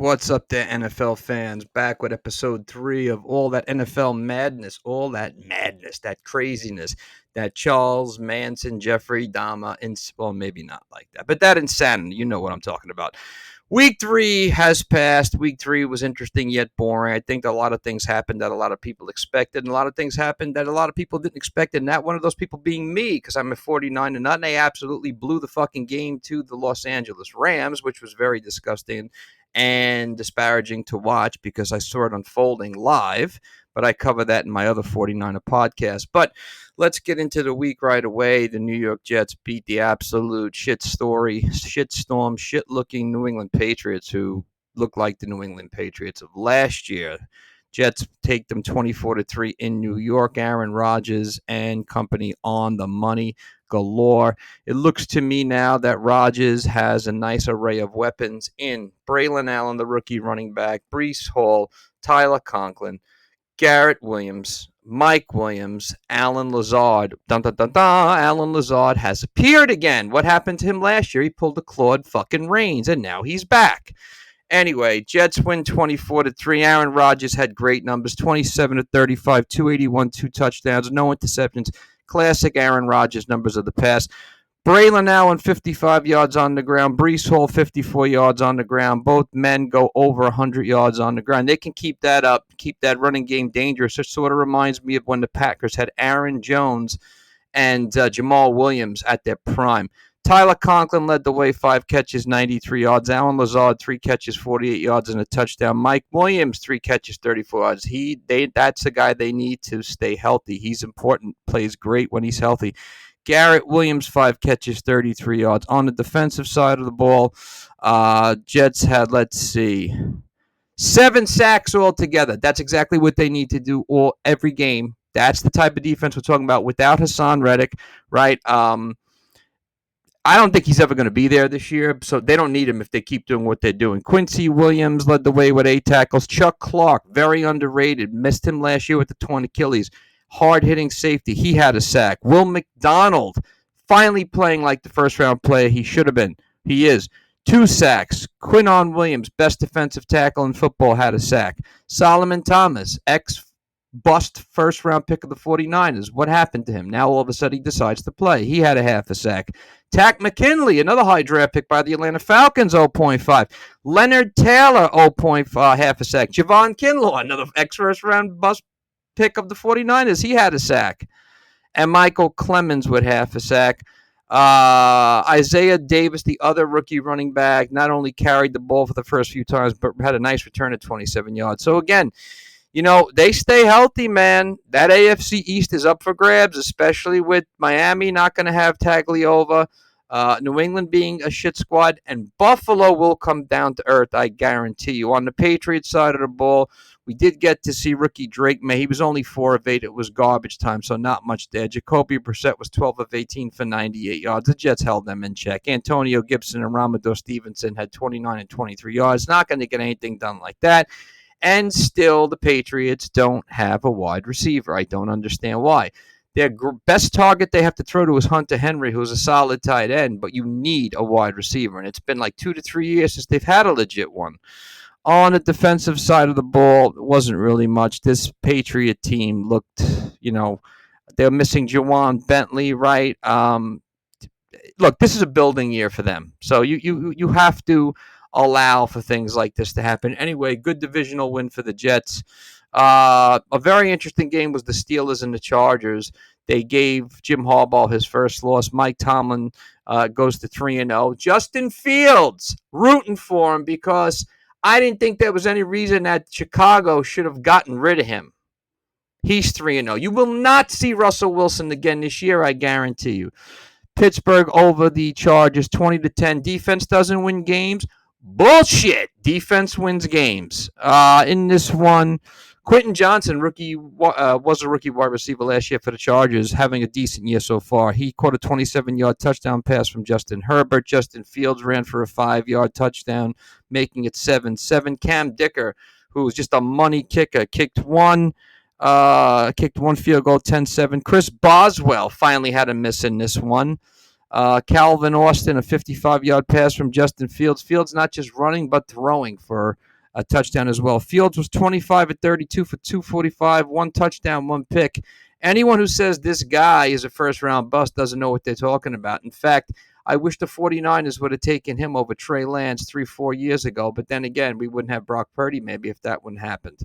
What's up there, NFL fans? Back with episode 3 of All That NFL Madness, all that madness, that craziness, that Charles Manson, Jeffrey Dahmer, well, maybe not like that, but that insanity. You know what I'm talking about. Week 3 has passed. Week 3 was interesting yet boring. I think a lot of things happened that a lot of people expected, and a lot of things happened that a lot of people didn't expect, and not one of those people being me, because I'm a 49 and they absolutely blew the fucking game to the Los Angeles Rams, which was very disgusting and disparaging to watch because I saw it unfolding live, but I cover that in my other 49er podcast. But let's get into the week right away. The New York Jets beat the absolute shitstorm, shit-looking New England Patriots, who look like the New England Patriots of last year. Jets take them 24-3 in New York. Aaron Rodgers and company on the money galore. It looks to me now that Rodgers has a nice array of weapons in Braylon Allen, the rookie running back, Breece Hall, Tyler Conklin, Garrett Williams, Mike Williams, Alan Lazard. Dun, dun, dun, dun. Alan Lazard has appeared again. What happened to him last year? He pulled a Claude fucking Rains, and now he's back. Anyway, Jets win 24-3. Aaron Rodgers had great numbers, 27-35, 281, 2 touchdowns, no interceptions. Classic Aaron Rodgers numbers of the past. Braylon Allen, 55 yards on the ground. Breece Hall, 54 yards on the ground. Both men go over 100 yards on the ground. They can keep that up, keep that running game dangerous. It sort of reminds me of when the Packers had Aaron Jones and Jamal Williams at their prime. Tyler Conklin led the way, 5 catches, 93 yards. Alan Lazard, 3 catches, 48 yards and a touchdown. Mike Williams, 3 catches, 34 yards. That's the guy they need to stay healthy. He's important, plays great when he's healthy. Garrett Williams, 5 catches, 33 yards. On the defensive side of the ball, Jets had, 7 sacks altogether. That's exactly what they need to do every game. That's the type of defense we're talking about without Hassan Reddick, right? I don't think he's ever going to be there this year, so they don't need him if they keep doing what they're doing. Quincy Williams led the way with 8 tackles. Chuck Clark, very underrated, missed him last year with the torn Achilles. Hard-hitting safety, he had a sack. Will McDonald, finally playing like the first-round player he should have been. He is. 2 sacks. Quinnen Williams, best defensive tackle in football, had a sack. Solomon Thomas, ex-bust first-round pick of the 49ers. What happened to him? Now all of a sudden he decides to play. He had a half a sack. Tack McKinley, another high draft pick by the Atlanta Falcons, 0.5. Leonard Taylor, 0.5, half a sack. Javon Kinlaw, another ex-first-round bust pick of the 49ers. He had a sack. And Michael Clemens with half a sack. Isaiah Davis, the other rookie running back, not only carried the ball for the first few times, but had a nice return at 27 yards. So again, they stay healthy, man. That AFC East is up for grabs, especially with Miami not going to have Tagliova, New England being a shit squad, and Buffalo will come down to earth, I guarantee you. On the Patriots side of the ball, we did get to see rookie Drake May. He was only 4 of 8. It was garbage time, so not much there. Jacoby Brissett was 12 of 18 for 98 yards. The Jets held them in check. Antonio Gibson and Ramador Stevenson had 29 and 23 yards. Not going to get anything done like that. And still, the Patriots don't have a wide receiver. I don't understand why. Their best target they have to throw to is Hunter Henry, who's a solid tight end, but you need a wide receiver. And it's been like 2 to 3 years since they've had a legit one. On the defensive side of the ball, it wasn't really much. This Patriot team looked, they're missing Jawan Bentley, right? Look, this is a building year for them. So you have to allow for things like this to happen. Anyway, good divisional win for the Jets. A very interesting game was the Steelers and the Chargers. They gave Jim Harbaugh his first loss. Mike Tomlin goes to 3-0. Justin Fields, rooting for him because I didn't think there was any reason that Chicago should have gotten rid of him. He's 3-0. You will not see Russell Wilson again this year, I guarantee you. Pittsburgh over the Chargers, 20-10. Defense doesn't win games. Bullshit. Defense wins games. In this one, Quentin Johnson, was a rookie wide receiver last year for the Chargers, having a decent year so far. He caught a 27-yard touchdown pass from Justin Herbert. Justin Fields ran for a 5-yard touchdown, making it 7-7. Cam Dicker, who was just a money kicker, kicked one field goal, 10-7. Chris Boswell finally had a miss in this one. Calvin Austin, a 55-yard pass from Justin Fields. Fields not just running, but throwing for a touchdown as well. Fields was 25 at 32 for 245, one touchdown, one pick. Anyone who says this guy is a first-round bust doesn't know what they're talking about. In fact, I wish the 49ers would have taken him over Trey Lance 3-4 years ago. But then again, we wouldn't have Brock Purdy maybe if that wouldn't happened.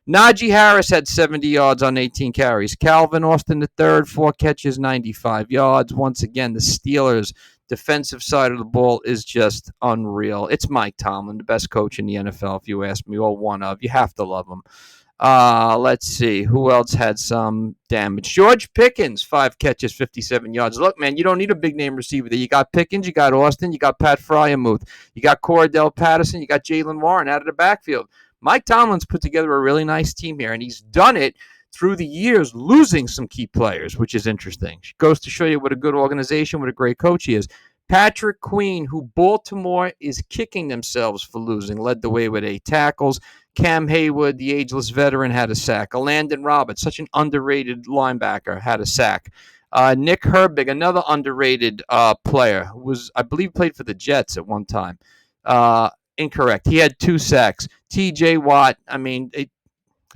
Najee Harris had 70 yards on 18 carries. Calvin Austin III, 4 catches, 95 yards. Once again, the Steelers' defensive side of the ball is just unreal. It's Mike Tomlin, the best coach in the NFL, if you ask me, or one of. You have to love him. Let's see. Who else had some damage? George Pickens, 5 catches, 57 yards. Look, man, you don't need a big-name receiver there. You got Pickens, you got Austin, you got Pat Fryermuth, you got Cordell Patterson, you got Jaylen Warren out of the backfield. Mike Tomlin's put together a really nice team here, and he's done it through the years losing some key players, which is interesting. It goes to show you what a good organization, what a great coach he is. Patrick Queen, who Baltimore is kicking themselves for losing, led the way with 8 tackles. Cam Haywood, the ageless veteran, had a sack. Landon Roberts, such an underrated linebacker, had a sack. Nick Herbig, another underrated player, who was, I believe, played for the Jets at one time. Incorrect. He had 2 sacks. T.J. Watt,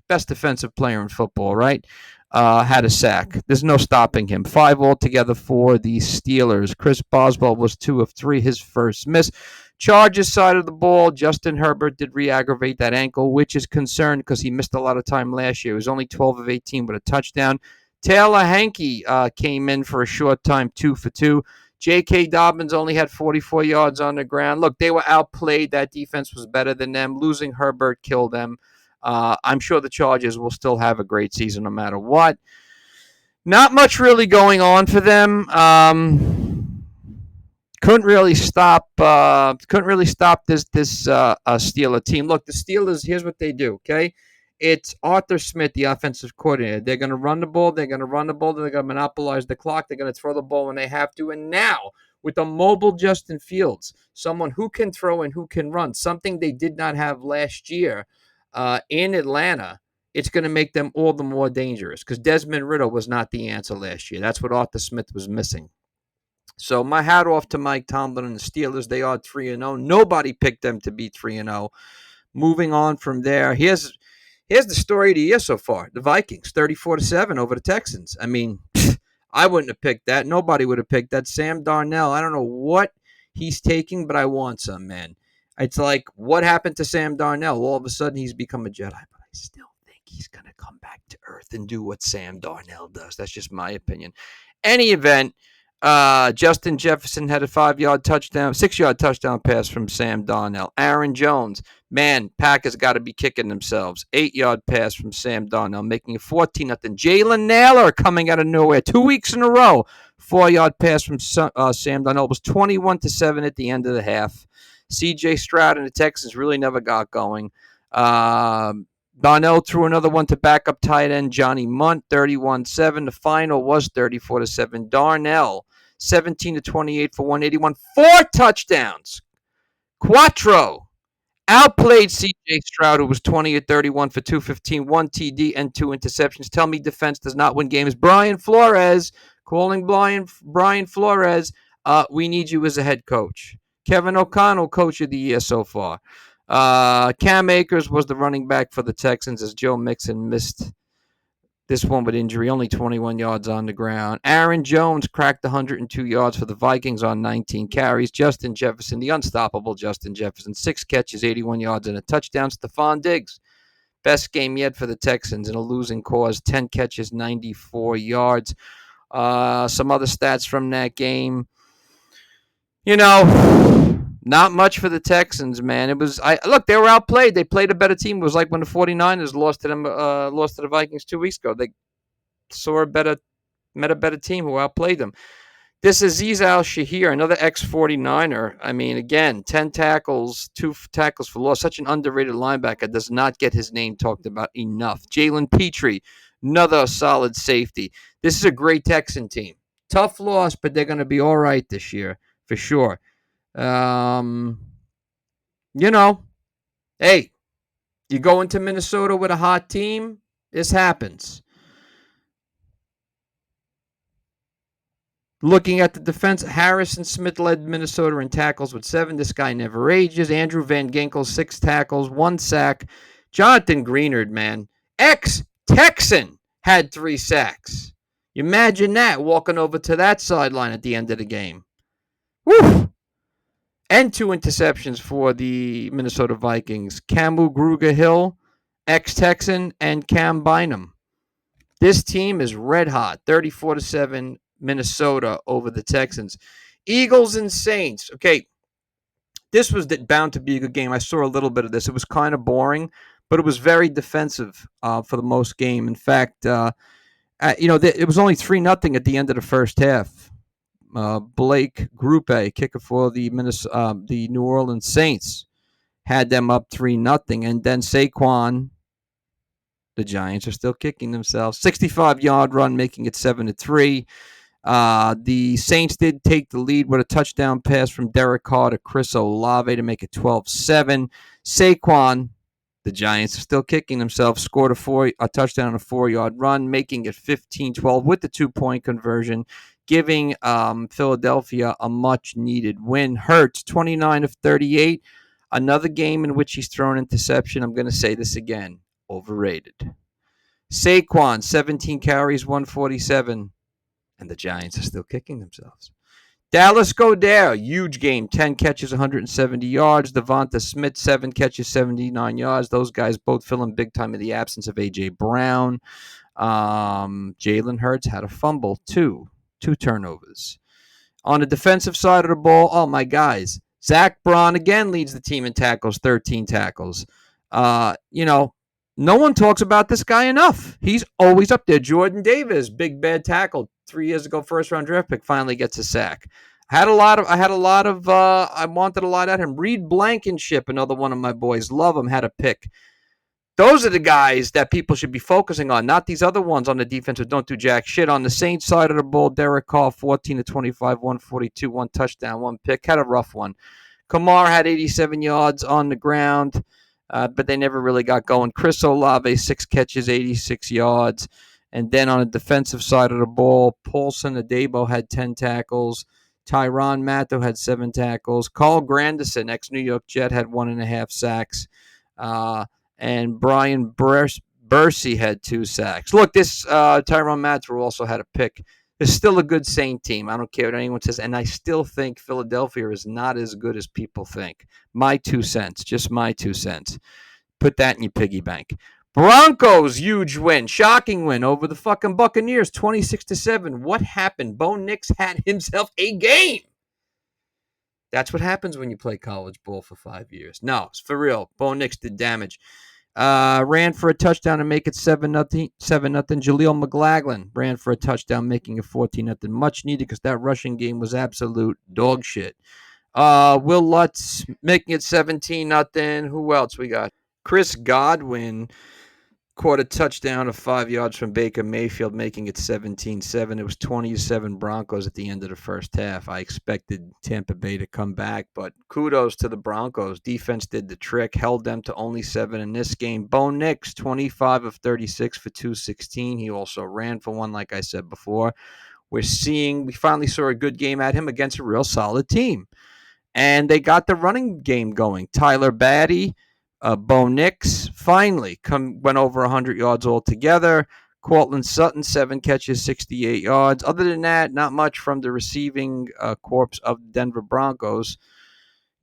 best defensive player in football, right? Had a sack. There's no stopping him. 5 altogether for the Steelers. Chris Boswell was 2 of 3, his first miss. Chargers side of the ball, Justin Herbert did re-aggravate that ankle, which is concerned because he missed a lot of time last year. He was only 12 of 18 with a touchdown. Taylor Hanke came in for a short time, 2 for 2. J.K. Dobbins only had 44 yards on the ground. Look, they were outplayed. That defense was better than them. Losing Herbert killed them. I'm sure the Chargers will still have a great season no matter what. Not much really going on for them. Couldn't really stop this Steeler team. Look, the Steelers, here's what they do, okay? It's Arthur Smith, the offensive coordinator. They're going to run the ball. They're going to monopolize the clock. They're going to throw the ball when they have to. And now, with a mobile Justin Fields, someone who can throw and who can run, something they did not have last year in Atlanta, it's going to make them all the more dangerous because Desmond Ridder was not the answer last year. That's what Arthur Smith was missing. So my hat off to Mike Tomlin and the Steelers. They are 3-0. Nobody picked them to be 3-0. Moving on from there, here's the story of the year so far. The Vikings, 34-7 over the Texans. I wouldn't have picked that. Nobody would have picked that. Sam Darnold, I don't know what he's taking, but I want some, man. It's like, what happened to Sam Darnold? All of a sudden, he's become a Jedi, but I still think he's going to come back to earth and do what Sam Darnold does. That's just my opinion. Any event, Justin Jefferson had a 6-yard touchdown pass from Sam Darnold. Aaron Jones, man, Packers got to be kicking themselves. 8-yard pass from Sam Darnold, making it 14-0. Jalen Naylor coming out of nowhere 2 weeks in a row. 4-yard pass from Sam Darnold. It was 21-7 at the end of the half. C.J. Stroud and the Texans really never got going. Darnell threw another one to backup tight end Johnny Munt, 31-7. The final was 34-7. Darnell, 17-28 for 181. 4 touchdowns. Quattro outplayed C.J. Stroud, who was 20-31 for 215, 1 TD and 2 interceptions. Tell me defense does not win games. Brian Flores, calling Brian Flores, we need you as a head coach. Kevin O'Connell, coach of the year so far. Cam Akers was the running back for the Texans as Joe Mixon missed this one with injury, only 21 yards on the ground. Aaron Jones cracked 102 yards for the Vikings on 19 carries. Justin Jefferson, the unstoppable Justin Jefferson, 6 catches, 81 yards, and a touchdown. Stephon Diggs, best game yet for the Texans in a losing cause, 10 catches, 94 yards. Some other stats from that game. Not much for the Texans, man. Look, they were outplayed. They played a better team. It was like when the 49ers lost to the Vikings 2 weeks ago. They met a better team who outplayed them. This is Azeez Al-Shahir, another ex-49er. Again, 10 tackles, 2 tackles for loss. Such an underrated linebacker, does not get his name talked about enough. Jalen Petrie, another solid safety. This is a great Texan team. Tough loss, but they're going to be all right this year, for sure. Hey, you go into Minnesota with a hot team, this happens. Looking at the defense, Harrison Smith led Minnesota in tackles with 7. This guy never ages. Andrew Van Ginkel, 6 tackles, 1 sack. Jonathan Greenard, man, ex-Texan, had 3 sacks. Imagine that, walking over to that sideline at the end of the game. Woo! And 2 interceptions for the Minnesota Vikings. Camu Grugier-Hill, ex-Texan, and Cam Bynum. This team is red hot. 34-7 Minnesota over the Texans. Eagles and Saints. Okay, this was bound to be a good game. I saw a little bit of this. It was kind of boring, but it was very defensive for the most game. In fact, it was only 3-0 at the end of the first half. Blake Grupe, kicker for the New Orleans Saints, had them up 3-0, and then Saquon. The Giants are still kicking themselves. 65-yard run, making it 7-3. The Saints did take the lead with a touchdown pass from Derek Carr to Chris Olave to make it 12-7. Saquon, the Giants are still kicking themselves, scored a touchdown on a 4-yard run, making it 15-12 with the 2-point conversion, giving Philadelphia a much-needed win. Hurts, 29 of 38. Another game in which he's thrown interception. I'm going to say this again. Overrated. Saquon, 17 carries, 147. And the Giants are still kicking themselves. Dallas Goedert, huge game, 10 catches, 170 yards. Devonta Smith, 7 catches, 79 yards. Those guys both filling big time in the absence of A.J. Brown. Jalen Hurts had a fumble, 2 turnovers. On the defensive side of the ball, oh, my guys, Zach Braun again leads the team in tackles, 13 tackles. No one talks about this guy enough. He's always up there. Jordan Davis, big bad tackle, 3 years ago, first-round draft pick, finally gets a sack. I wanted a lot out of him. Reed Blankenship, another one of my boys, love him, had a pick. Those are the guys that people should be focusing on, not these other ones on the defense who don't do jack shit. On the Saints side of the ball, Derek Carr, 14-25, 142, 1 touchdown, 1 pick. Had a rough one. Kamar had 87 yards on the ground, but they never really got going. Chris Olave, 6 catches, 86 yards. And then on the defensive side of the ball, Paulson Adebo had 10 tackles. Tyrann Mathieu had 7 tackles. Carl Granderson, ex-New York Jet, had 1.5 sacks. And Brian Bursey had 2 sacks. Look, this Tyrann Mathieu also had a pick. It's still a good Saint team. I don't care what anyone says. And I still think Philadelphia is not as good as people think. My 2 cents. Just my 2 cents. Put that in your piggy bank. Broncos, huge win. Shocking win over the fucking Buccaneers, 26-7. What happened? Bo Nix had himself a game. That's what happens when you play college ball for 5 years. No, it's for real. Bo Nix did damage. Ran for a touchdown to make it 7-0. Jaleel McLaughlin ran for a touchdown, making it 14-0. Much needed because that rushing game was absolute dog shit. Will Lutz making it 17-0. Who else we got? Chris Godwin caught a touchdown of 5 yards from Baker Mayfield, making it 17-7. It was 20-7 Broncos at the end of the first half. I expected Tampa Bay to come back, but kudos to the Broncos. Defense did the trick, held them to only 7 in this game. Bo Nix, 25 of 36 for 216. He also ran for 1, like I said before. We finally saw a good game at him against a real solid team. And they got the running game going. Tyler Batty, Bo Nix finally went over 100 yards altogether. Cortland Sutton, 7 catches, 68 yards. Other than that, not much from the receiving corps of the Denver Broncos.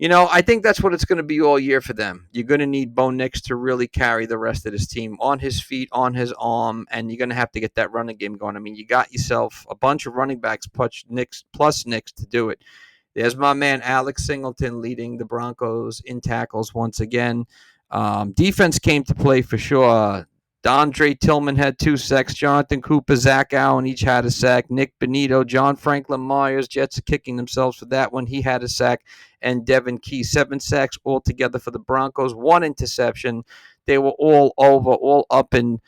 I think that's what it's going to be all year for them. You're going to need Bo Nix to really carry the rest of this team on his feet, on his arm, and you're going to have to get that running game going. I mean, you got yourself a bunch of running backs plus Nix to do it. There's my man Alex Singleton leading the Broncos in tackles once again. Defense came to play for sure. Dondre Tillman had 2 sacks. Jonathan Cooper, Zach Allen each had a sack. Nick Benito, John Franklin Myers, Jets are kicking themselves for that one. He had a sack. And Devin Key, 7 sacks altogether for the Broncos. 1 interception. They were all up in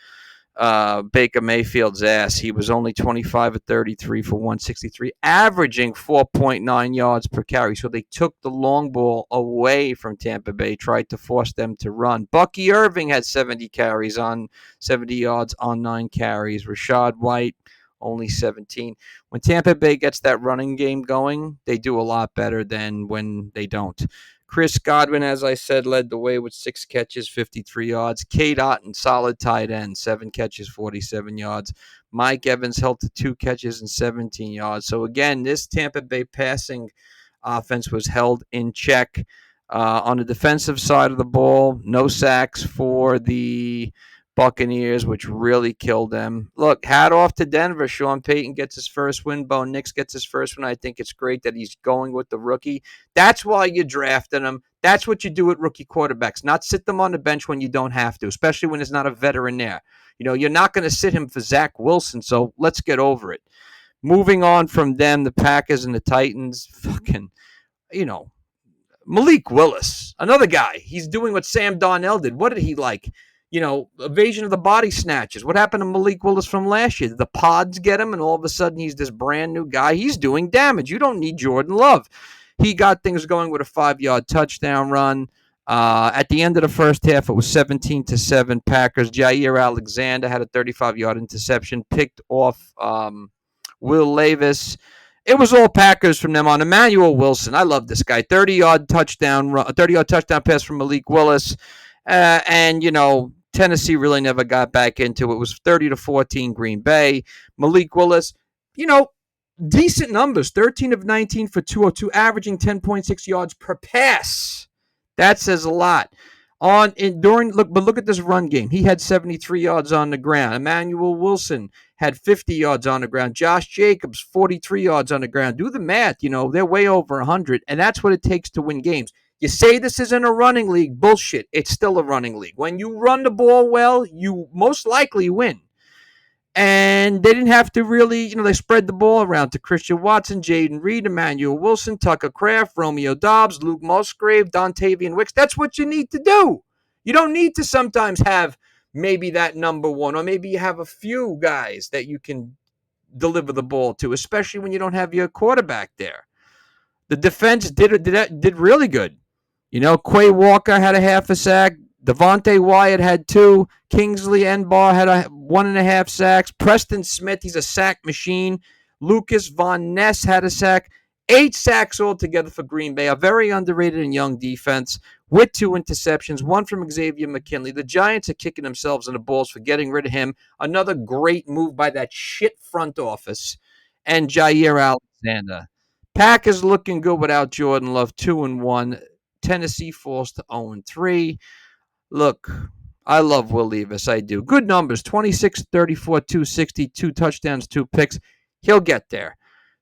Baker Mayfield's ass. He was only 25 of 33 for 163, averaging 4.9 yards per carry. So they took the long ball away from Tampa Bay, tried to force them to run. Bucky Irving had 70 yards on 9 carries. Rashad White only 17. When Tampa Bay gets that running game going, they do a lot better than when they don't. Chris Godwin, as I said, led the way with 6 catches, 53 yards. K. Otten, solid tight end, 7 catches, 47 yards. Mike Evans held to 2 catches and 17 yards. So, again, this Tampa Bay passing offense was held in check. On the defensive side of the ball, no sacks for the Buccaneers, which really killed them. Look, hat off to Denver. Sean Payton gets his first win. Bo Nix gets his first win. I think it's great that he's going with the rookie. That's why you drafted him. That's what you do with rookie quarterbacks, not sit them on the bench when you don't have to, especially when there's not a veteran there. You're not going to sit him for Zach Wilson, so let's get over it. Moving on from them, the Packers and the Titans, Malik Willis, another guy. He's doing what Sam Darnell did. What did he like? Evasion of the body snatches. What happened to Malik Willis from last year? Did the pods get him, and all of a sudden he's this brand new guy? He's doing damage. You don't need Jordan Love. He got things going with a 5-yard touchdown run. At the end of the first half, it was 17-7 Packers. Jair Alexander had a 35-yard interception, picked off Will Levis. It was all Packers from them on. Emmanuel Wilson, I love this guy. 30-yard touchdown pass from Malik Willis. Tennessee really never got back into it. It was 30-14 Green Bay. Malik Willis, decent numbers. 13 of 19 for 202, averaging 10.6 yards per pass. That says a lot. But look at this run game. He had 73 yards on the ground. Emmanuel Wilson had 50 yards on the ground. Josh Jacobs, 43 yards on the ground. Do the math. They're way over 100, and that's what it takes to win games. You say this isn't a running league. Bullshit. It's still a running league. When you run the ball well, you most likely win. And they didn't have to really, they spread the ball around to Christian Watson, Jaden Reed, Emmanuel Wilson, Tucker Kraft, Romeo Doubs, Luke Musgrave, Dontavian Wicks. That's what you need to do. You don't need to sometimes have maybe that number one, or maybe you have a few guys that you can deliver the ball to, especially when you don't have your quarterback there. The defense did really good. Quay Walker had a half a sack. Devontae Wyatt had 2. Kingsley Enbar had 1.5 sacks. Preston Smith, he's a sack machine. Lucas Von Ness had a sack. 8 sacks altogether for Green Bay. A very underrated and young defense with 2 interceptions, 1 from Xavier McKinley. The Giants are kicking themselves in the balls for getting rid of him. Another great move by that shit front office. And Jair Alexander. Packers looking good without Jordan Love, 2-1. Tennessee falls to 0-3. Look, I love Will Levis. I do. Good numbers. 26, 34, 260, 2 touchdowns, 2 picks. He'll get there.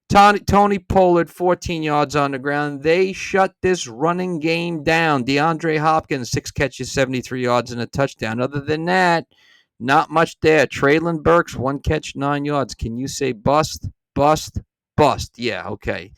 Tony Pollard, 14 yards on the ground. They shut this running game down. DeAndre Hopkins, 6 catches, 73 yards, and a touchdown. Other than that, not much there. Traylon Burks, 1 catch, 9 yards. Can you say bust, bust, bust? Yeah, okay.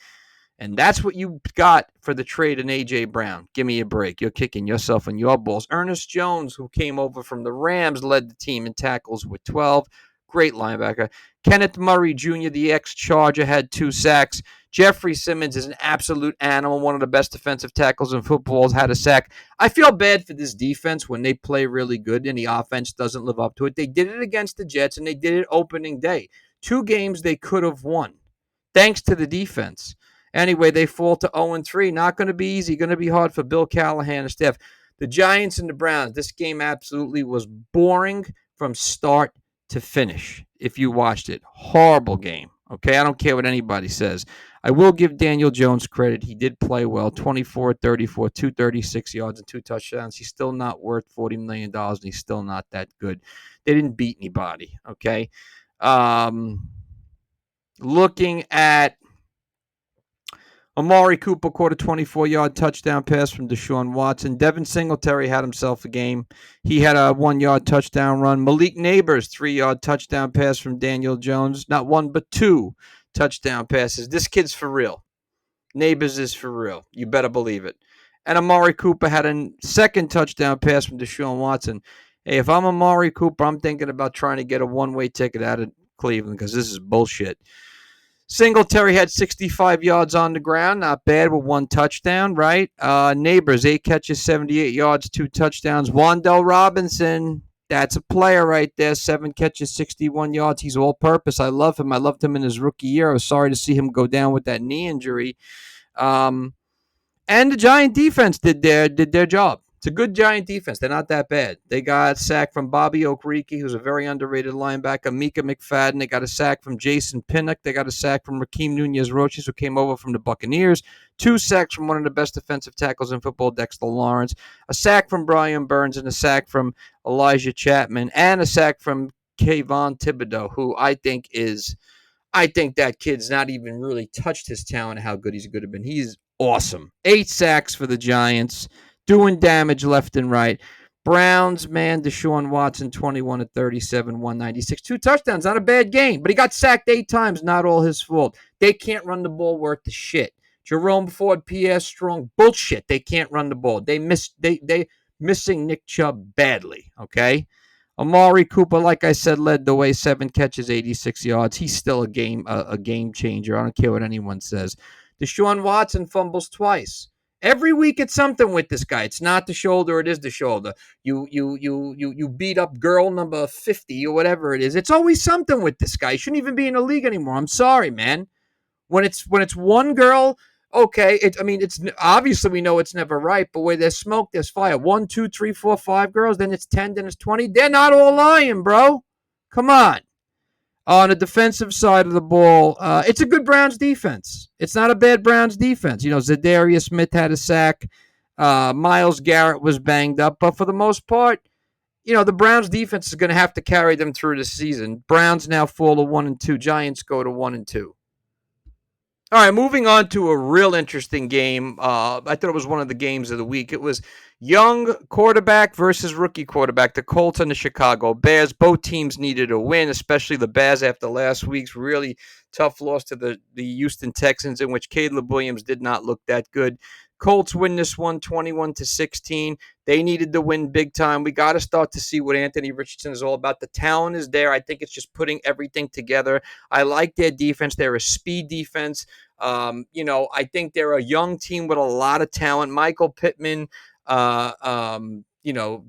And that's what you got for the trade in A.J. Brown. Give me a break. You're kicking yourself in your balls. Ernest Jones, who came over from the Rams, led the team in tackles with 12. Great linebacker. Kenneth Murray Jr., the ex-Charger, had 2 sacks. Jeffrey Simmons is an absolute animal, one of the best defensive tackles in football, had a sack. I feel bad for this defense when they play really good and the offense doesn't live up to it. They did it against the Jets, and they did it opening day. 2 games they could have won, thanks to the defense. Anyway, they fall to 0-3. Not going to be easy. Going to be hard for Bill Callahan and staff. The Giants and the Browns, this game absolutely was boring from start to finish if you watched it. Horrible game. Okay, I don't care what anybody says. I will give Daniel Jones credit. He did play well. 24-34, 236 yards and 2 touchdowns. He's still not worth $40 million, and he's still not that good. They didn't beat anybody, okay? Looking at Amari Cooper caught a 24-yard touchdown pass from Deshaun Watson. Devin Singletary had himself a game. He had a 1-yard touchdown run. Malik Neighbors, 3-yard touchdown pass from Daniel Jones. Not 1, but 2 touchdown passes. This kid's for real. Neighbors is for real. You better believe it. And Amari Cooper had a 2nd touchdown pass from Deshaun Watson. Hey, if I'm Amari Cooper, I'm thinking about trying to get a one-way ticket out of Cleveland because this is bullshit. Singletary had 65 yards on the ground. Not bad with 1 touchdown, right? Neighbors, 8 catches, 78 yards, 2 touchdowns. Wan'Dale Robinson, That's a player right there. 7 catches, 61 yards. He's all-purpose. I love him. I loved him in his rookie year. I was sorry to see him go down with that knee injury. And the Giant defense did their job. It's a good Giant defense. They're not that bad. They got sacked from Bobby Okereke, who's a very underrated linebacker. Mika McFadden. They got a sack from Jason Pinnock. They got a sack from Raheem Nunez-Roches, who came over from the Buccaneers. 2 sacks from one of the best defensive tackles in football, Dexter Lawrence. A sack from Brian Burns and a sack from Elijah Chapman. And a sack from Kayvon Thibodeau, who I think that kid's not even really touched his talent, how good he's going to be. He's awesome. 8 sacks for the Giants, doing damage left and right. Browns, man, Deshaun Watson, 21 of 37, 196. 2 touchdowns, not a bad game, but he got sacked 8 times, not all his fault. They can't run the ball worth the shit. Jerome Ford, P.S. Strong, bullshit. They can't run the ball. They missing Nick Chubb badly, okay? Amari Cooper, like I said, led the way, 7 catches, 86 yards. He's still a game changer. I don't care what anyone says. Deshaun Watson fumbles twice. Every week it's something with this guy. It's not the shoulder, it is the shoulder. You beat up girl number 50 or whatever it is. It's always something with this guy. He shouldn't even be in the league anymore. I'm sorry, man. When it's one girl, okay. It's obviously we know it's never right, but where there's smoke, there's fire. 1, 2, 3, 4, 5 girls, then it's 10, then it's 20. They're not all lying, bro. Come on. On the defensive side of the ball, it's a good Browns defense. It's not a bad Browns defense. Zadarius Smith had a sack. Myles Garrett was banged up. But for the most part, the Browns defense is going to have to carry them through the season. Browns now fall to 1-2. Giants go to 1-2. All right, moving on to a real interesting game. I thought it was one of the games of the week. It was young quarterback versus rookie quarterback, the Colts and the Chicago Bears. Both teams needed a win, especially the Bears after last week's really tough loss to the Houston Texans, in which Caleb Williams did not look that good. Colts win this one 21-16. They needed to win big time. We got to start to see what Anthony Richardson is all about. The talent is there. I think it's just putting everything together. I like their defense. They're a speed defense. I think they're a young team with a lot of talent. Michael Pittman,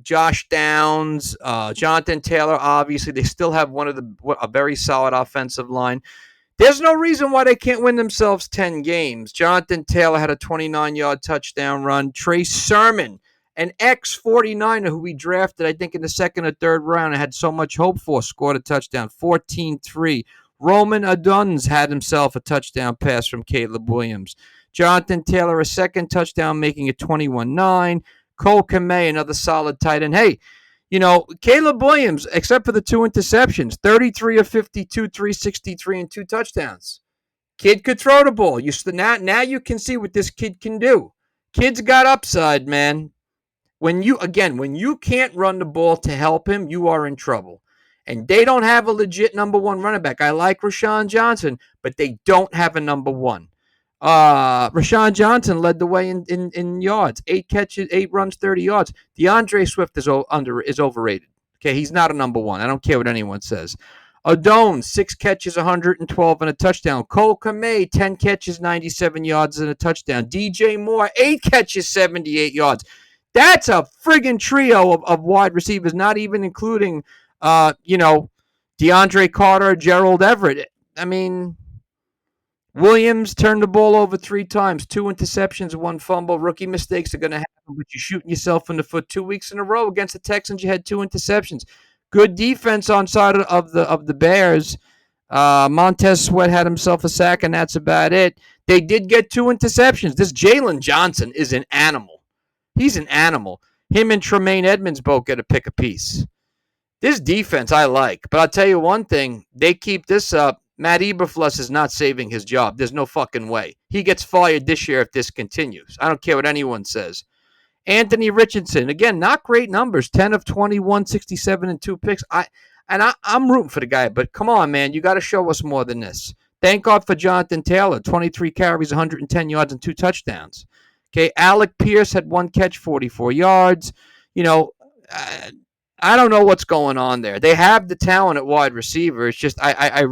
Josh Downs, Jonathan Taylor. Obviously, they still have a very solid offensive line. There's no reason why they can't win themselves 10 games. Jonathan Taylor had a 29-yard touchdown run. Trey Sermon, an ex-49er who we drafted, I think, in the 2nd or 3rd round and had so much hope for, scored a touchdown, 14-3. Roman Aduns had himself a touchdown pass from Caleb Williams. Jonathan Taylor, a 2nd touchdown, making it 21-9. Cole Kmet, another solid tight end. Hey, Caleb Williams, except for the 2 interceptions, 33 of 52, 363, and 2 touchdowns. Kid could throw the ball. Now you can see what this kid can do. Kid's got upside, man. When you can't run the ball to help him, you are in trouble. And they don't have a legit number 1 running back. I like Rashawn Johnson, but they don't have a number 1. Rashawn Johnson led the way in yards. 8 catches, 8 runs, 30 yards. DeAndre Swift is overrated. Okay, he's not a number 1. I don't care what anyone says. Adone, 6 catches, 112 and a touchdown. Cole Kmet, 10 catches, 97 yards and a touchdown. DJ Moore, 8 catches, 78 yards. That's a friggin' trio of wide receivers, not even including, DeAndre Carter, Gerald Everett. Williams turned the ball over 3 times, 2 interceptions, 1 fumble. Rookie mistakes are going to happen, but you're shooting yourself in the foot 2 weeks in a row against the Texans. You had 2 interceptions. Good defense on side of the Bears. Montez Sweat had himself a sack, and that's about it. They did get 2 interceptions. This Jalen Johnson is an animal. He's an animal. Him and Tremaine Edmonds both get a pick apiece. This defense I like, but I'll tell you one thing. They keep this up. Matt Eberflus is not saving his job. There's no fucking way. He gets fired this year if this continues. I don't care what anyone says. Anthony Richardson, again, not great numbers. 10 of 21, 67, and 2 picks. I'm rooting for the guy, but come on, man. You got to show us more than this. Thank God for Jonathan Taylor. 23 carries, 110 yards, and 2 touchdowns. Okay, Alec Pierce had 1 catch, 44 yards. I don't know what's going on there. They have the talent at wide receiver. It's just I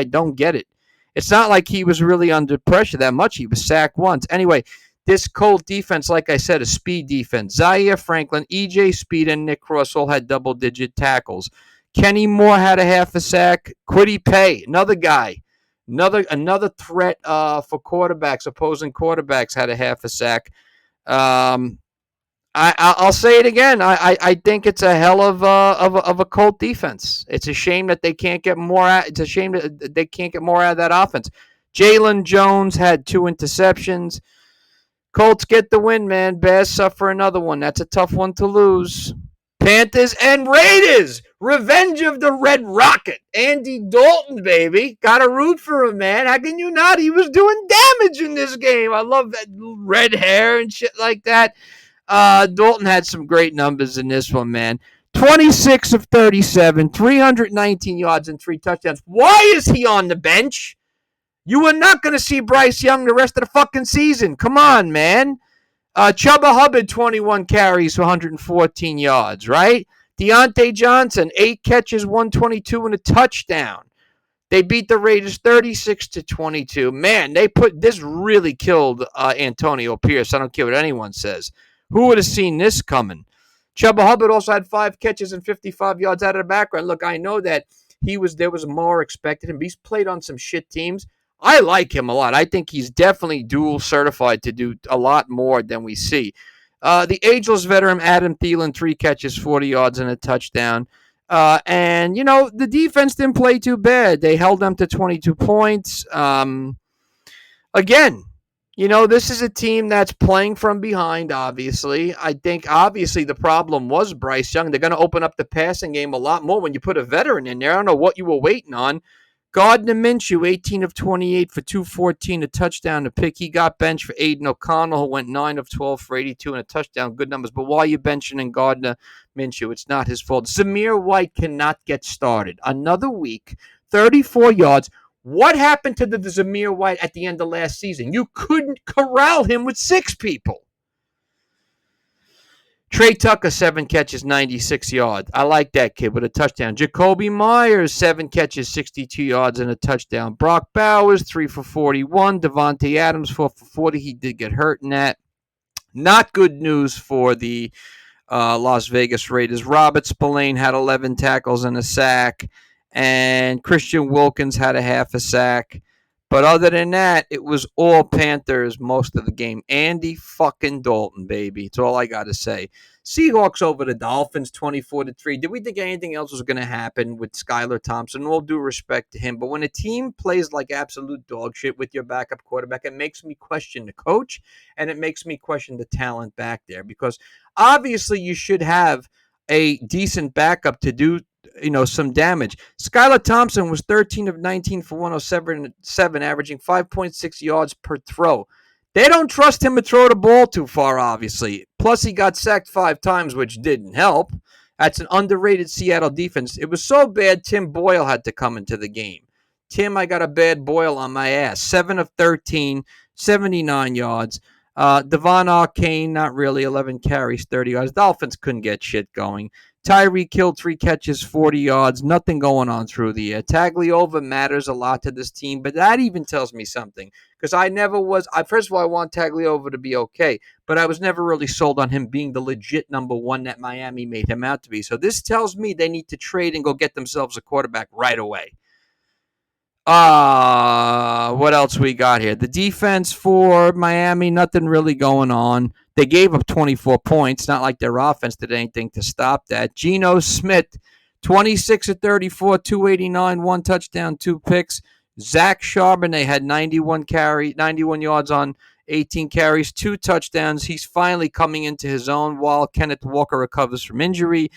don't get it. It's not like he was really under pressure that much. He was sacked once. Anyway, This Colt defense, like I said, a speed defense. Zaire Franklin, E.J. Speed, and Nick Cross all had double-digit tackles. Kenny Moore had a half a sack. Kwity Paye, another guy, another threat for quarterbacks, opposing quarterbacks, had a half a sack. I'll say it again. I think it's a hell of a Colt defense. It's a shame that they can't get more. It's a shame that they can't get more out of that offense. Jalen Jones had 2 interceptions. Colts get the win, man. Bears suffer another one. That's a tough one to lose. Panthers and Raiders. Revenge of the Red Rocket. Andy Dalton, baby. Got to root for him, man. How can you not? He was doing damage in this game. I love that red hair and shit like that. Dalton had some great numbers in this one, man. 26 of 37, 319 yards and 3 touchdowns. Why is he on the bench? You are not going to see Bryce Young the rest of the fucking season. Come on, man. Chubba Hubbard, 21 carries for 114 yards, right? Deontay Johnson, 8 catches, 122 and a touchdown. They beat the Raiders 36-22. Man, this really killed Antonio Pierce. I don't care what anyone says. Who would have seen this coming? Chubba Hubbard also had 5 catches and 55 yards out of the background. Look, I know that there was more expected him. He's played on some shit teams. I like him a lot. I think he's definitely dual certified to do a lot more than we see. The ageless veteran Adam Thielen, 3 catches, 40 yards and a touchdown. And, the defense didn't play too bad. They held them to 22 points. Again, this is a team that's playing from behind, obviously. I think, obviously, the problem was Bryce Young. They're going to open up the passing game a lot more when you put a veteran in there. I don't know what you were waiting on. Gardner Minshew, 18 of 28 for 214, a touchdown, a pick. He got benched for Aiden O'Connell, who went 9 of 12 for 82 and a touchdown. Good numbers. But why are you benching Gardner Minshew? It's not his fault. Zamir White cannot get started. Another week, 34 yards. What happened to the Zamir White at the end of last season? You couldn't corral him with 6 people. Trey Tucker, 7 catches, 96 yards. I like that kid with a touchdown. Jacoby Myers, 7 catches, 62 yards and a touchdown. Brock Bowers, 3 for 41. Devontae Adams, 4 for 40. He did get hurt in that. Not good news for the Las Vegas Raiders. Robert Spillane had 11 tackles and a sack. And Christian Wilkins had a half a sack. But other than that, it was all Panthers most of the game. Andy fucking Dalton, baby. That's all I got to say. Seahawks over the Dolphins, 24-3. Did we think anything else was going to happen with Skylar Thompson? All due respect to him. But when a team plays like absolute dog shit with your backup quarterback, it makes me question the coach, and it makes me question the talent back there. Because obviously you should have a decent backup to do some damage. Skylar Thompson was 13 of 19 for 107, averaging 5.6 yards per throw. They don't trust him to throw the ball too far, obviously. Plus, he got sacked 5 times, which didn't help. That's an underrated Seattle defense. It was so bad, Tim Boyle had to come into the game. Tim, I got a bad boil on my ass. 7 of 13, 79 yards. Devon Arcane, not really, 11 carries, 30 yards. Dolphins couldn't get shit going. Tyreek Hill, 3 catches, 40 yards. Nothing going on through the air. Tagliova matters a lot to this team, but that even tells me something. Because first of all, I want Tagliova to be okay, but I was never really sold on him being the legit number 1 that Miami made him out to be. So this tells me they need to trade and go get themselves a quarterback right away. What else we got here? The defense for Miami, nothing really going on. They gave up 24 points. Not like their offense did anything to stop that. Geno Smith, 26 of 34, 289, 1 touchdown, 2 picks. Zach Charbonnet had 91 yards on 18 carries, 2 touchdowns. He's finally coming into his own while Kenneth Walker recovers from injury.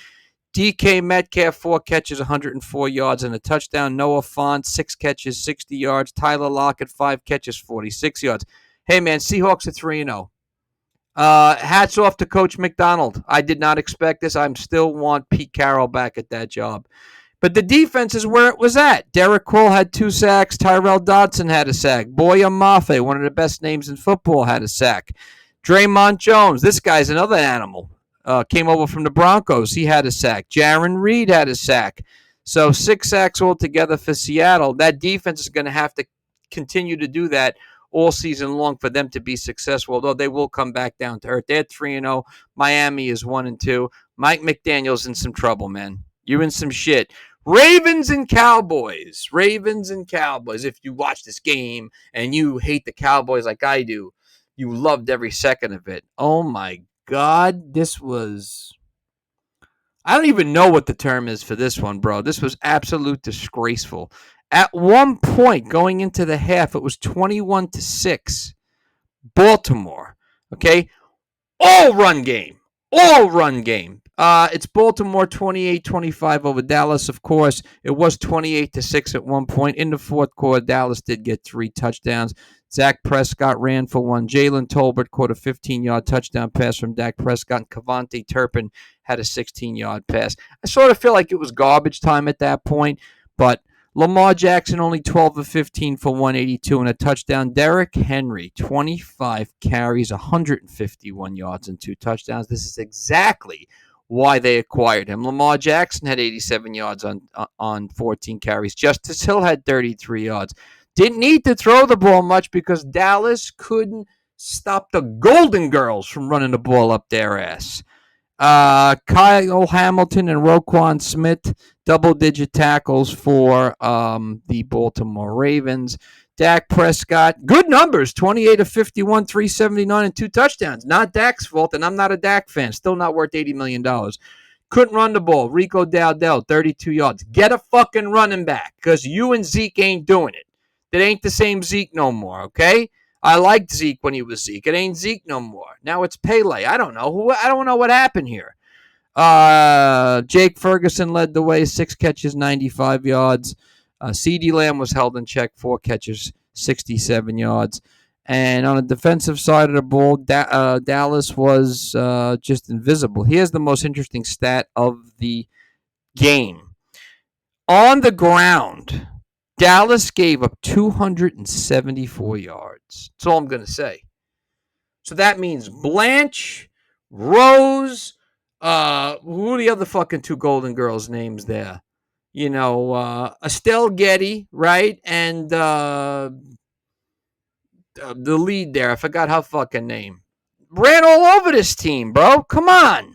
DK Metcalf, 4 catches, 104 yards and a touchdown. Noah Fant, 6 catches, 60 yards. Tyler Lockett, 5 catches, 46 yards. Hey, man, Seahawks are 3-0. Hats off to Coach McDonald. I did not expect this. I still want Pete Carroll back at that job. But the defense is where it was at. Derek Kroll had 2 sacks. Tyrell Dodson had a sack. Boya Mafe, one of the best names in football, had a sack. Draymond Jones, this guy's another animal. Came over from the Broncos. He had a sack. Jaron Reed had a sack. So 6 sacks altogether for Seattle. That defense is going to have to continue to do that, all season long for them to be successful, although they will come back down to earth. They're 3-0. Miami is 1-2. Mike McDaniel's in some trouble, man. You're in some shit. Ravens and Cowboys. Ravens and Cowboys. If you watch this game and you hate the Cowboys like I do, you loved every second of it. Oh my God. This was. I don't even know what the term is for this one, bro. This was absolute disgraceful. At one point, going into the half, it was 21-6. Baltimore. Okay? All run game. All run game. It's Baltimore 28-25 over Dallas, of course. It was 28-6 at one point. In the fourth quarter, Dallas did get 3 touchdowns. Dak Prescott ran for 1. Jalen Tolbert caught a 15-yard touchdown pass from Dak Prescott, and Kevontae Turpin had a 16-yard pass. I sort of feel like it was garbage time at that point, but Lamar Jackson only 12 of 15 for 182 and a touchdown. Derrick Henry, 25 carries, 151 yards and 2 touchdowns. This is exactly why they acquired him. Lamar Jackson had 87 yards on 14 carries. Justice Hill had 33 yards. Didn't need to throw the ball much because Dallas couldn't stop the Golden Girls from running the ball up their ass. Kyle Hamilton and Roquan Smith, double-digit tackles for the Baltimore Ravens. Dak Prescott, good numbers, 28 of 51, 379, and 2 touchdowns. Not Dak's fault, and I'm not a Dak fan. Still not worth $80 million. Couldn't run the ball. Rico Dowdell, 32 yards. Get a fucking running back, because you and Zeke ain't doing it. It ain't the same Zeke no more, okay? I liked Zeke when he was Zeke. It ain't Zeke no more. Now it's Pele. I don't know. I don't know what happened here. Jake Ferguson led the way, 6 catches, 95 yards. CeeDee Lamb was held in check, 4 catches, 67 yards. And on the defensive side of the ball, Dallas was just invisible. Here's the most interesting stat of the game. On the ground, Dallas gave up 274 yards. That's all I'm going to say. So that means Blanche, Rose, who are the other fucking 2 Golden Girls' names there? You know, Estelle Getty, right? And the lead there, I forgot her fucking name. Ran all over this team, bro. Come on.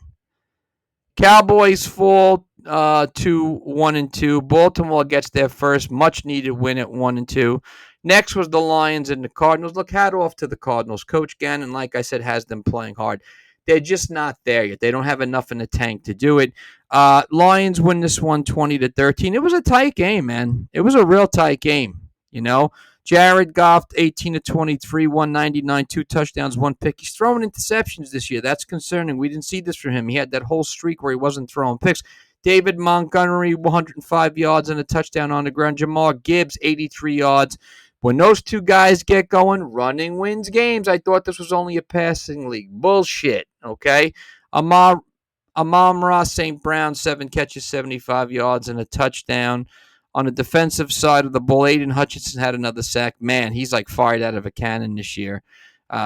Cowboys fall to 1-2. Baltimore gets their first much-needed win at 1-2. Next was the Lions and the Cardinals. Look, hat off to the Cardinals. Coach Gannon, like I said, has them playing hard. They're just not there yet. They don't have enough in the tank to do it. Lions win this one 20-13. It was a tight game, man. It was a real tight game, you know. Jared Goff, 18-23, 199, 2 touchdowns, 1 pick. He's throwing interceptions this year. That's concerning. We didn't see this from him. He had that whole streak where he wasn't throwing picks. David Montgomery, 105 yards and a touchdown on the ground. Jamar Gibbs, 83 yards. When those 2 guys get going, running wins games. I thought this was only a passing league. Bullshit, okay? Amon-Ra St. Brown, 7 catches, 75 yards and a touchdown. On the defensive side of the ball, Aiden Hutchinson had another sack. Man, he's like fired out of a cannon this year.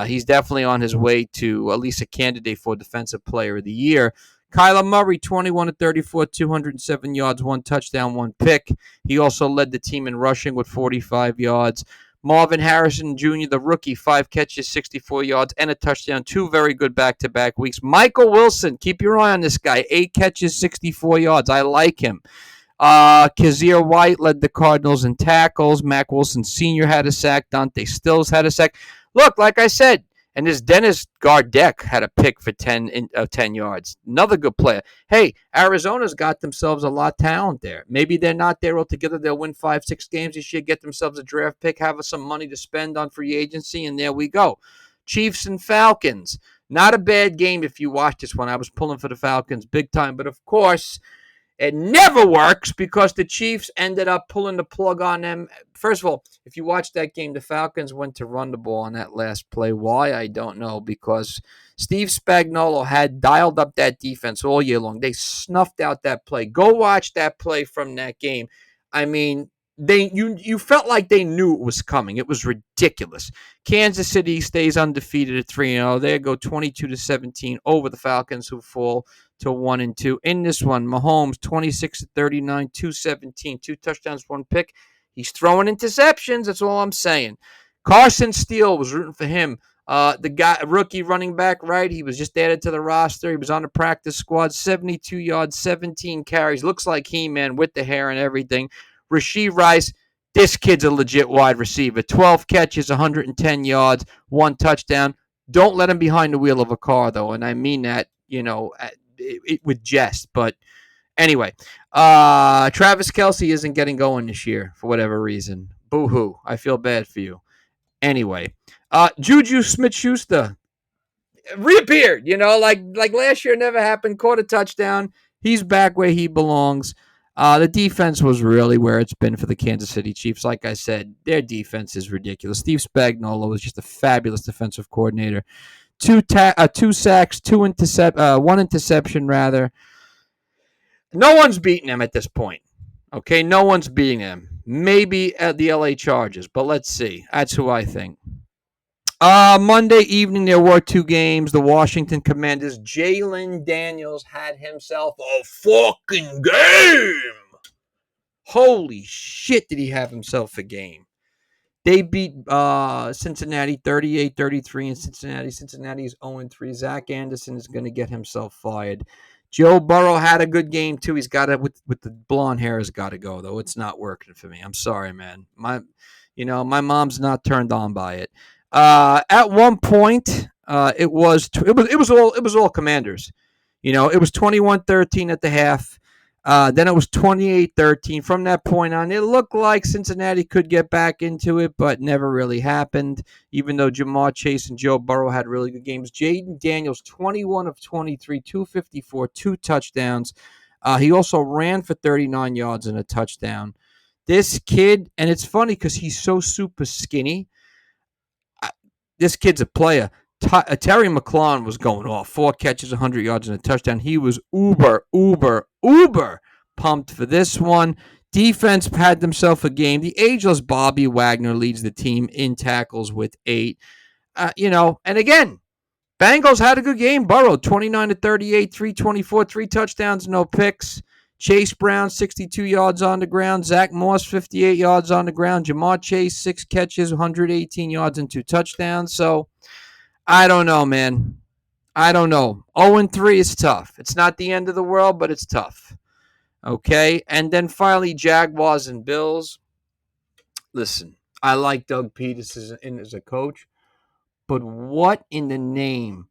He's definitely on his way to at least a candidate for Defensive Player of the Year. Kyler Murray, 21-34, 207 yards, 1 touchdown, 1 pick. He also led the team in rushing with 45 yards. Marvin Harrison Jr., the rookie, 5 catches, 64 yards, and a touchdown. 2 very good back-to-back weeks. Michael Wilson, keep your eye on this guy. 8 catches, 64 yards. I like him. Kazir White led the Cardinals in tackles. Mack Wilson Sr. had a sack. Dante Stills had a sack. Look, like I said, and this Dennis Gardeck had a pick for 10 yards. Another good player. Hey, Arizona's got themselves a lot of talent there. Maybe they're not there altogether. They'll win 5-6 games this year, get themselves a draft pick, have some money to spend on free agency, and there we go. Chiefs and Falcons. Not a bad game if you watch this one. I was pulling for the Falcons big time, but of course, it never works because the Chiefs ended up pulling the plug on them. First of all, if you watch that game, the Falcons went to run the ball on that last play. Why? I don't know, because Steve Spagnuolo had dialed up that defense all year long. They snuffed out that play. Go watch that play from that game. I mean, you felt like they knew it was coming. It was ridiculous. Kansas City stays undefeated at 3-0. They go 22-17 over the Falcons, who fall to 1-2. In this one, Mahomes 26-39, 217, 2 touchdowns, 1 pick. He's throwing interceptions. That's all I'm saying. Carson Steele was rooting for him. The guy, rookie running back, right? He was just added to the roster. He was on the practice squad. 72 yards, 17 carries. Looks like He-Man with the hair and everything. Rashee Rice, this kid's a legit wide receiver. 12 catches, 110 yards, 1 touchdown. Don't let him behind the wheel of a car, though, and I mean that, with jest. But anyway, Travis Kelce isn't getting going this year for whatever reason. Boo-hoo. I feel bad for you. Anyway, Juju Smith-Schuster reappeared. Like last year never happened. Caught a touchdown. He's back where he belongs. The defense was really where it's been for the Kansas City Chiefs. Like I said, their defense is ridiculous. Steve Spagnuolo is just a fabulous defensive coordinator. Two sacks, one interception rather. No one's beating them at this point. Okay, no one's beating them. Maybe at the LA Chargers, but let's see. That's who I think. Monday evening, there were 2 games. The Washington Commanders, Jalen Daniels had himself a fucking game. Holy shit, did he have himself a game. They beat Cincinnati 38-33 in Cincinnati. Cincinnati is 0-3. Zach Anderson is going to get himself fired. Joe Burrow had a good game, too. He's got to, with the blonde hair, has got to go, though. It's not working for me. I'm sorry, man. My mom's not turned on by it. At one point, it was all Commanders. It was 21-13 at the half. Then it was 28-13. From that point on, it looked like Cincinnati could get back into it, but never really happened, even though Jamar Chase and Joe Burrow had really good games. Jaden Daniels, 21 of 23, 254, 2 touchdowns. He also ran for 39 yards and a touchdown. This kid, and it's funny because he's so super skinny. This kid's a player. Terry McLaurin was going off. 4 catches, 100 yards, and a touchdown. He was uber pumped for this one. Defense had themselves a game. The ageless Bobby Wagner leads the team in tackles with 8. And again, Bengals had a good game. Burrow, 29-38, 324, 3 touchdowns, no picks. Chase Brown, 62 yards on the ground. Zach Moss, 58 yards on the ground. Jamar Chase, 6 catches, 118 yards, and 2 touchdowns. So, I don't know, man. I don't know. 0-3 is tough. It's not the end of the world, but it's tough. Okay? And then finally, Jaguars and Bills. Listen, I like Doug Peterson as a coach, but what in the name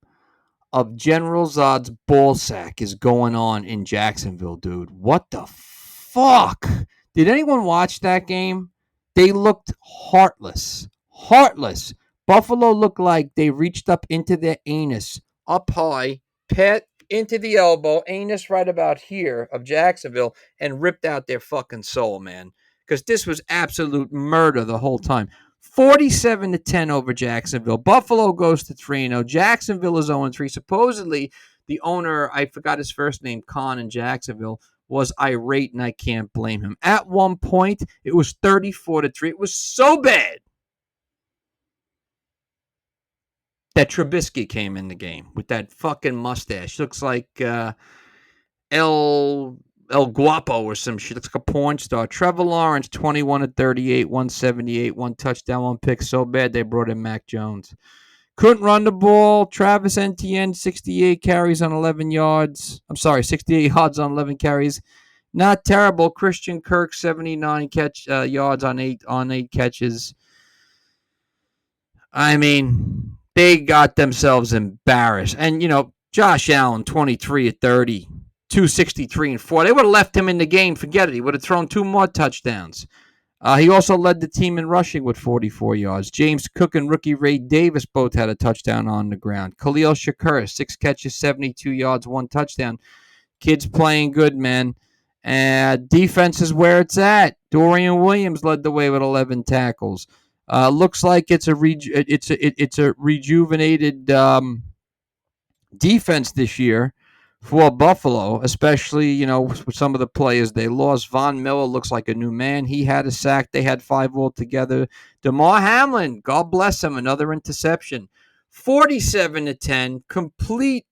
of General Zod's ballsack is going on in Jacksonville, dude? What the fuck? Did anyone watch that game? They looked heartless. Heartless. Buffalo looked like they reached up into their anus, up high, pat into the elbow, anus right about here of Jacksonville, and ripped out their fucking soul, man. Because this was absolute murder the whole time. 47-10 over Jacksonville. Buffalo goes to 3-0. Jacksonville is 0-3. Supposedly, the owner, I forgot his first name, Khan in Jacksonville, was irate, and I can't blame him. At one point, it was 34-3. It was so bad that Trubisky came in the game with that fucking mustache. Looks like El Guapo or some shit. Looks like a porn star. Trevor Lawrence, 21-38, 178, 1 touchdown, 1 pick. So bad they brought in Mac Jones. Couldn't run the ball. Travis Etienne, 68 carries on 11 yards. 68 yards on 11 carries. Not terrible. Christian Kirk, 79 yards on 8 catches. I mean, they got themselves embarrassed. And, Josh Allen, 23-30. 263 and 4. They would have left him in the game. Forget it. He would have thrown 2 more touchdowns. He also led the team in rushing with 44 yards. James Cook and rookie Ray Davis both had a touchdown on the ground. Khalil Shakir, 6 catches, 72 yards, 1 touchdown. Kids playing good, man. Defense is where it's at. Dorian Williams led the way with 11 tackles. Looks like it's a rejuvenated defense this year for Buffalo, especially, with some of the players they lost. Von Miller looks like a new man. He had a sack. They had 5 altogether. DeMar Hamlin, God bless him, another interception. 47-10, complete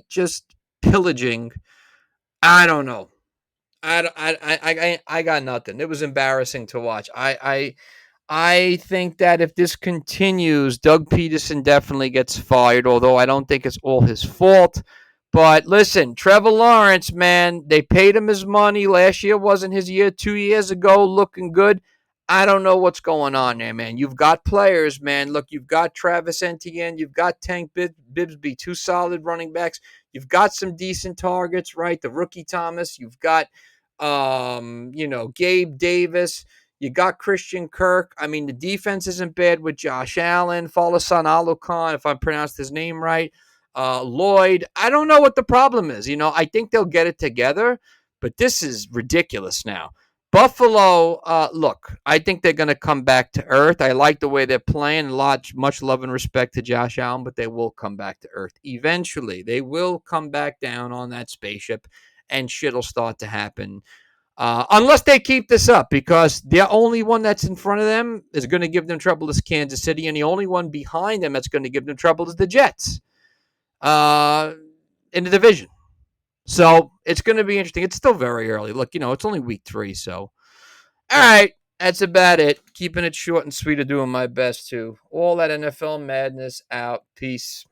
just pillaging. I don't know. I got nothing. It was embarrassing to watch. I think that if this continues, Doug Peterson definitely gets fired, although I don't think it's all his fault. But listen, Trevor Lawrence, man, they paid him his money. Last year wasn't his year. 2 years ago, looking good. I don't know what's going on there, man. You've got players, man. Look, you've got Travis Etienne. You've got Tank Bigsby, two solid running backs. You've got some decent targets, right? The rookie Thomas. You've got, Gabe Davis. You got Christian Kirk. I mean, the defense isn't bad with Josh Allen, Falasan Alukan, if I pronounced his name right. Lloyd. I don't know what the problem is. I think they'll get it together, but this is ridiculous now. Buffalo, look, I think they're going to come back to earth. I like the way they're playing. Much love and respect to Josh Allen, but they will come back to earth eventually. They will come back down on that spaceship, and shit'll start to happen. Unless they keep this up, because the only one that's in front of them is going to give them trouble is Kansas City, and the only one behind them that's going to give them trouble is the Jets uh, in the division. So it's going to be interesting. It's still very early. Look, it's only week 3. So, all right, that's about it. Keeping it short and sweet, doing my best to. All that NFL madness out. Peace.